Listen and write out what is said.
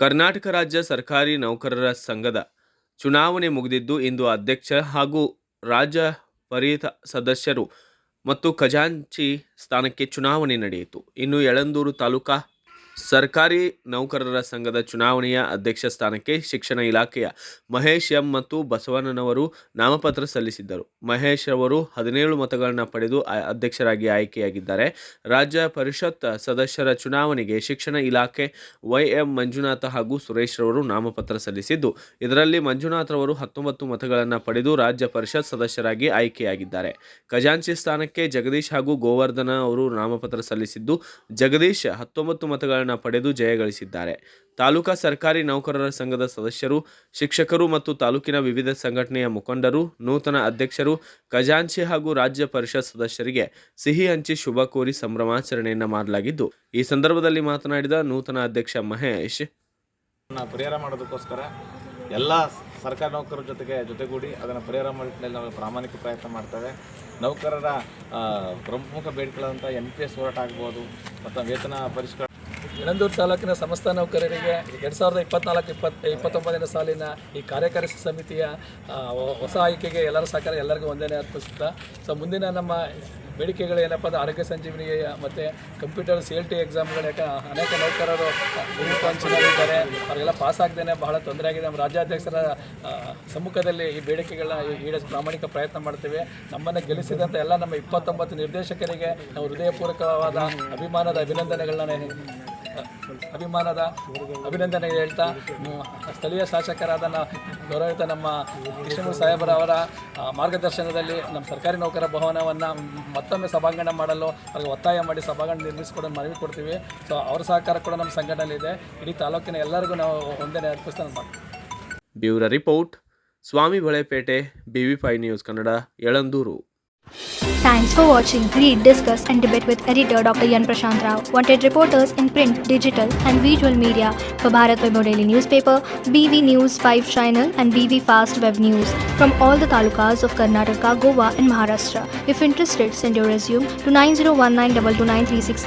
ಕರ್ನಾಟಕ ರಾಜ್ಯ ಸರ್ಕಾರಿ ನೌಕರರ ಸಂಘದ ಚುನಾವಣೆ ಮುಗಿದಿದ್ದು, ಇಂದು ಅಧ್ಯಕ್ಷ ಹಾಗೂ ರಾಜ್ಯ ಪರಿಷತ್ ಸದಸ್ಯರು ಮತ್ತು ಖಜಾಂಚಿ ಸ್ಥಾನಕ್ಕೆ ಚುನಾವಣೆ ನಡೆಯಿತು. ಇನ್ನು ಯಳಂದೂರು ತಾಲೂಕಾ ಸರ್ಕಾರಿ ನೌಕರರ ಸಂಘದ ಚುನಾವಣೆಯ ಅಧ್ಯಕ್ಷ ಸ್ಥಾನಕ್ಕೆ ಶಿಕ್ಷಣ ಇಲಾಖೆಯ ಮಹೇಶ್ ಎಂ ಮತ್ತು ಬಸವಣ್ಣನವರು ನಾಮಪತ್ರ ಸಲ್ಲಿಸಿದ್ದರು. ಮಹೇಶ್ ಅವರು 17 ಮತಗಳನ್ನು ಪಡೆದು ಅಧ್ಯಕ್ಷರಾಗಿ ಆಯ್ಕೆಯಾಗಿದ್ದಾರೆ. ರಾಜ್ಯ ಪರಿಷತ್ ಸದಸ್ಯರ ಚುನಾವಣೆಗೆ ಶಿಕ್ಷಣ ಇಲಾಖೆ ವೈ.ಎಂ. ಮಂಜುನಾಥ ಹಾಗೂ ಸುರೇಶ್ ರವರು ನಾಮಪತ್ರ ಸಲ್ಲಿಸಿದ್ದು, ಇದರಲ್ಲಿ ಮಂಜುನಾಥ್ ರವರು 19 ಮತಗಳನ್ನು ಪಡೆದು ರಾಜ್ಯ ಪರಿಷತ್ ಸದಸ್ಯರಾಗಿ ಆಯ್ಕೆಯಾಗಿದ್ದಾರೆ. ಖಜಾಂಚಿ ಸ್ಥಾನಕ್ಕೆ ಜಗದೀಶ್ ಹಾಗೂ ಗೋವರ್ಧನ ಅವರು ನಾಮಪತ್ರ ಸಲ್ಲಿಸಿದ್ದು, ಜಗದೀಶ್ 19 ಮತಗಳನ್ನು ಪಡೆದು ಜಯಗಳಿಸಿದ್ದಾರೆ. ತಾಲೂಕಾ ಸರ್ಕಾರಿ ನೌಕರರ ಸಂಘದ ಸದಸ್ಯರು, ಶಿಕ್ಷಕರು ಮತ್ತು ತಾಲೂಕಿನ ವಿವಿಧ ಸಂಘಟನೆಯ ಮುಖಂಡರು, ನೂತನ ಅಧ್ಯಕ್ಷರು, ಖಜಾಂಚಿ ಹಾಗೂ ರಾಜ್ಯ ಪರಿಷತ್ ಸದಸ್ಯರಿಗೆ ಸಿಹಿ ಹಂಚಿ ಶುಭ ಕೋರಿ ಸಂಭ್ರಮಾಚರಣೆಯನ್ನು ಮಾಡಲಾಗಿದ್ದು, ಈ ಸಂದರ್ಭದಲ್ಲಿ ಮಾತನಾಡಿದ ನೂತನ ಅಧ್ಯಕ್ಷ ಮಹೇಶ್, ಪರಿಹಾರ ಮಾಡೋದಕ್ಕೋಸ್ಕರ ಎಲ್ಲ ಸರ್ಕಾರಿ ನೌಕರರ ಜೊತೆಗೂಡಿ ಅದನ್ನು ಪರಿಹಾರ ಮಾಡಿಕೊಳ್ಳಲು ನಾವು ಪ್ರಾಮಾಣಿಕ ಪ್ರಯತ್ನ ಮಾಡ್ತೇವೆ. ನೌಕರರ ಪ್ರಮುಖ ಬೇಡಿಕೆಗಳಂತ NPS ಹೋರಾಟ ಆಗ್ಬೋದು ಮತ್ತು ವೇತನ ಪರಿಷ್ಕರಣೆ. ಯಳಂದೂರು ತಾಲೂಕಿನ ಸಮಸ್ತ ನೌಕರರಿಗೆ 2024-29 ಸಾಲಿನ ಈ ಕಾರ್ಯಕಾರಿ ಸಮಿತಿಯ ಹೊಸ ಆಯ್ಕೆಗೆ ಎಲ್ಲರ ಸಹಕಾರ ಎಲ್ಲರಿಗೂ ವಂದನೆ ಅರ್ಪಿಸುತ್ತಾ, ಮುಂದಿನ ನಮ್ಮ ಬೇಡಿಕೆಗಳು ಏನಪ್ಪ ಅಂದರೆ ಆರೋಗ್ಯ ಸಂಜೀವಿನಿ ಮತ್ತು ಕಂಪ್ಯೂಟರ್ CLT ಎಕ್ಸಾಮ್ಗಳು. ಯಾಕೆ ಅನೇಕ ನೌಕರರು ಇದ್ದಾರೆ, ಅವರೆಲ್ಲ ಪಾಸ್ ಆಗದೇನೆ ಬಹಳ ತೊಂದರೆ ಆಗಿದೆ. ನಮ್ಮ ರಾಜ್ಯಾಧ್ಯಕ್ಷರ ಸಮ್ಮುಖದಲ್ಲಿ ಈ ಬೇಡಿಕೆಗಳನ್ನ ಈಡೇರಿಸಿ ಪ್ರಾಮಾಣಿಕ ಪ್ರಯತ್ನ ಮಾಡ್ತೇವೆ. ನಮ್ಮನ್ನು ಗೆಲ್ಲಿಸಿದಂಥ ಎಲ್ಲ ನಮ್ಮ 29 ನಿರ್ದೇಶಕರಿಗೆ ನಾವು ಹೃದಯಪೂರ್ವಕವಾದ ಅಭಿನಂದನೆ ಹೇಳ್ತಾ, ಸ್ಥಳೀಯ ಶಾಸಕರಾದ ಗೌರವಿತ ನಮ್ಮ ಕೃಷ್ಣಮೂರ್ತಿ ಸಾಹೇಬರವರ ಮಾರ್ಗದರ್ಶನದಲ್ಲಿ ನಮ್ಮ ಸರ್ಕಾರಿ ನೌಕರ ಭವನವನ್ನು ಮತ್ತೊಮ್ಮೆ ಸಭಾಂಗಣ ಮಾಡಲು ಅವ್ರಿಗೆ ಒತ್ತಾಯ ಮಾಡಿ ಸಭಾಂಗಣ ನಿರ್ಮಿಸಿಕೊಡೋದು ಮನವಿ ಕೊಡ್ತೀವಿ. ಅವರ ಸಹಕಾರ ಕೂಡ ನಮ್ಮ ಸಂಘಟನೆಯಲ್ಲಿದೆ. ಇಡೀ ತಾಲೂಕಿನ ಎಲ್ಲರಿಗೂ ನಾವು ವಂದನೆ ಅರ್ಪಿಸ್ತಾ ಮಾಡ್ತೀವಿ. Bureau report, Swami Balepete, BV5 news Kannada, Yelandur. Thanks for watching. Read, discuss and debate with editor Dr. Yan Prashant Rao. Wanted reporters in print, digital and visual media for Bharat Vaibhav Daily Newspaper, BV News 5 Channel and BV Fast Web News from all the talukas of Karnataka, Goa and Maharashtra. If interested, send your resume to 9019229369.